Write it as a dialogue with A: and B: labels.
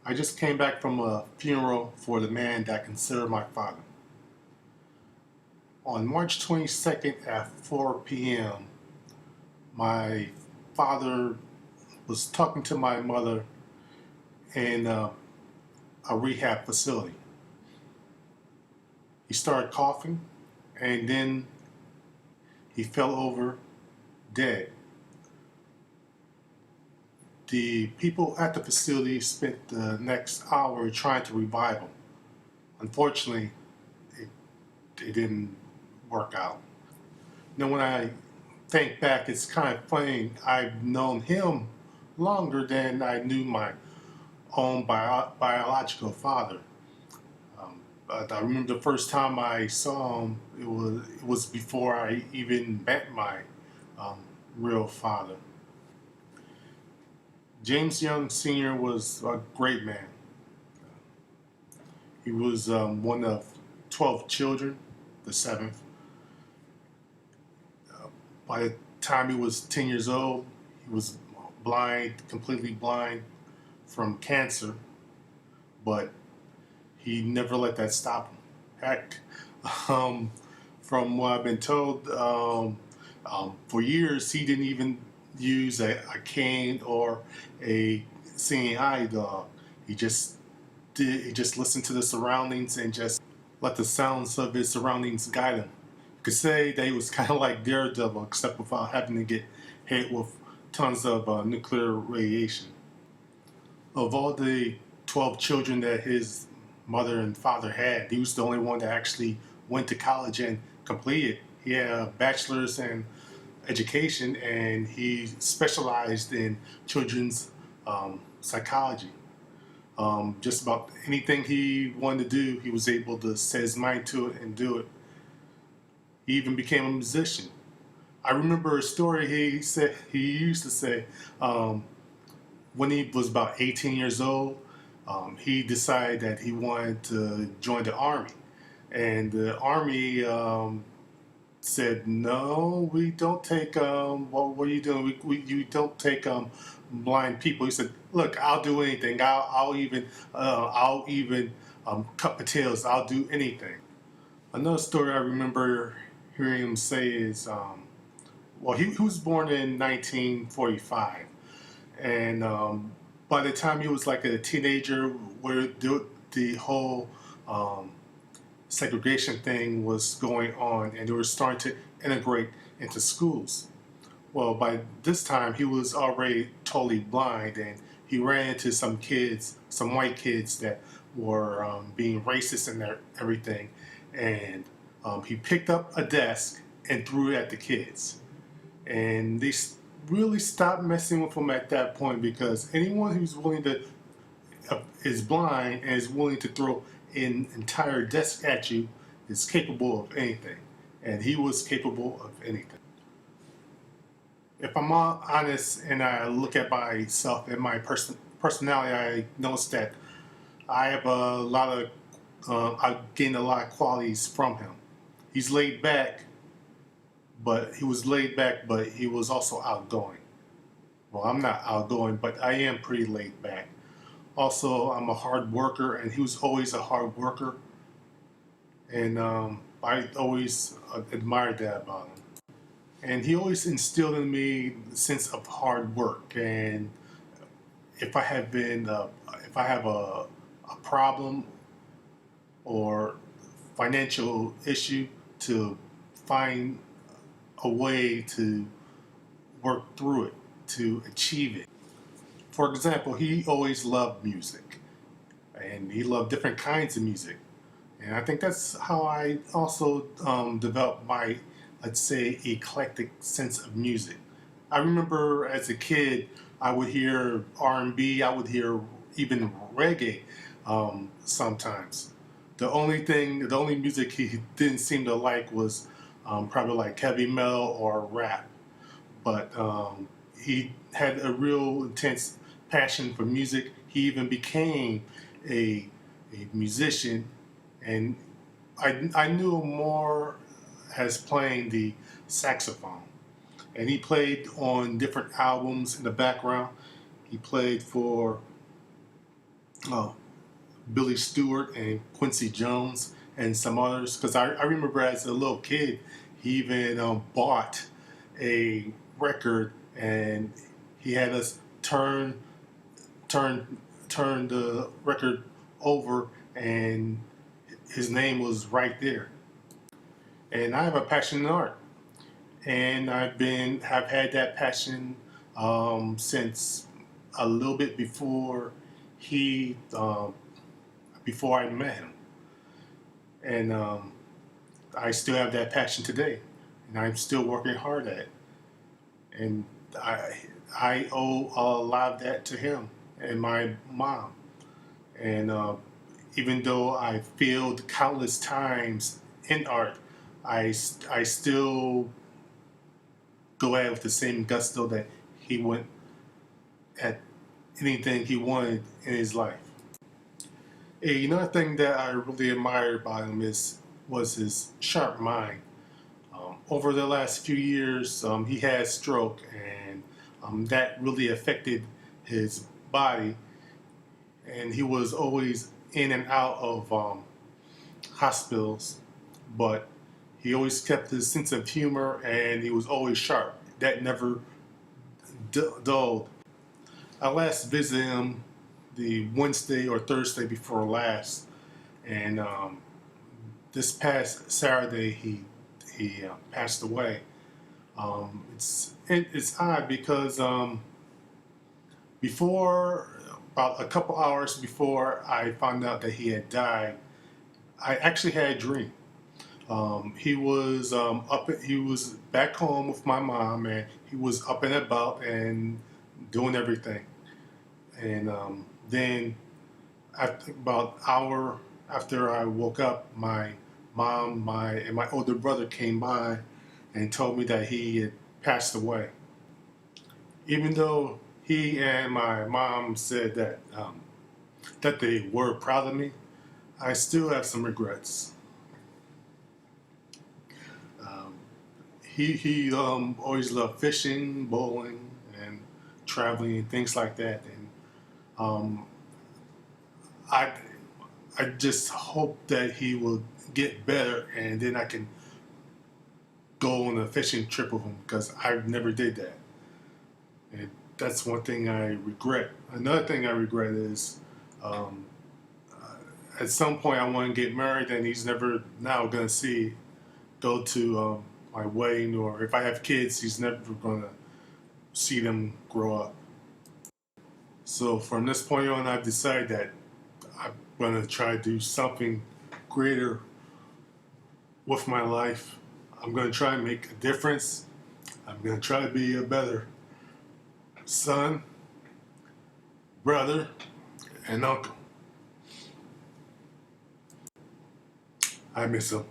A: I just came back from a funeral for the man that I consider my father. On March 22nd at 4 p.m., my father was talking to my mother in a rehab facility. He started coughing and then he fell over dead. The people at the facility spent the next hour trying to revive him. Unfortunately, it didn't work out. Now, when I think back, it's kind of funny. I've known him longer than I knew my own biological father. But I remember the first time I saw him, it was before I even met my um, real father. James Young Sr. was a great man. He was one of 12 children, the seventh. By the time he was 10 years old, he was blind, completely blind from cancer, but he never let that stop him. Heck, um, from what I've been told, for years he didn't even use a cane or a seeing eye dog. He just listened to the surroundings and just let the sounds of his surroundings guide him. You could say that he was kind of like Daredevil, except without having to get hit with tons of nuclear radiation. Of all the 12 children that his mother and father had, he was the only one that actually went to college and completed. He had a bachelor's in education and he specialized in children's psychology. Just about anything he wanted to do, he was able to set his mind to it and do it. He even became a musician. I remember a story he used to say when he was about 18 years old, he decided that he wanted to join the army, and the army said, "No, we don't take. What are you doing? You don't take blind people." He said, "Look, I'll do anything. I'll even cut potatoes. I'll do anything." Another story I remember hearing him say is, he was born in 1945, and by the time he was like a teenager, where the whole segregation thing was going on, and they were starting to integrate into schools. Well, by this time, he was already totally blind, and he ran into some kids, some white kids that were being racist and everything, and he picked up a desk and threw it at the kids. And they really stopped messing with him at that point, because anyone who's willing to is blind and is willing to throw an entire desk at you is capable of anything, and he was capable of anything. If I'm honest and I look at myself and my personality, I notice that I have a lot of I've gained a lot of qualities from him. He's laid back, but he was also outgoing. Well, I'm not outgoing, but I am pretty laid back. Also, I'm a hard worker, and he was always a hard worker, and I always admired that about him. And he always instilled in me the sense of hard work. And if I have been, if I have a problem or financial issue, to find a way to work through it, to achieve it. For example, he always loved music, and he loved different kinds of music. And I think that's how I also developed my, let's say, eclectic sense of music. I remember as a kid, I would hear R&B, I would hear even reggae sometimes. The only music he didn't seem to like was probably like heavy metal or rap. But he had a real intense passion for music. He even became a, a musician, and I knew him more as playing the saxophone. And he played on different albums in the background. He played for uh, Billy Stewart and Quincy Jones and some others. Because I remember as a little kid, he even bought a record and he had us turn turn the record over and his name was right there. And I have a passion in art, and have had that passion since a little bit he before I met him, and I still have that passion today, and I'm still working hard at it. And I I owe a lot of that to him and my mom. And even though I failed countless times in art, I still go at it with the same gusto that he went at anything he wanted in his life. Another thing that I really admired about him was his sharp mind. Over the last few years, he had a stroke, and that really affected his body, and he was always in and out of hospitals, but he always kept his sense of humor, and he was always sharp. That never dulled. I last visited him the Wednesday or Thursday before last, and this past Saturday he passed away. It's odd because before about a couple hours before I found out that he had died, I actually had a dream. He was he was back home with my mom, and he was up and about and doing everything. And then, after about an hour after I woke up, my mom, and my older brother came by and told me that he had passed away. Even though he and my mom said that they were proud of me, I still have some regrets. Um, he always loved fishing, bowling, and traveling and things like that. And um, I I just hope that he will get better, and then I can go on a fishing trip with him because I never did that. And that's one thing I regret. Another thing I regret is um, at some point I want to get married, and he's never now going to go to my wedding, or if I have kids, he's never going to see them grow up. So from this point on, I've decided that I'm going to try to do something greater with my life. I'm going to try and make a difference. I'm going to try to be a better son, brother, and uncle. I miss him.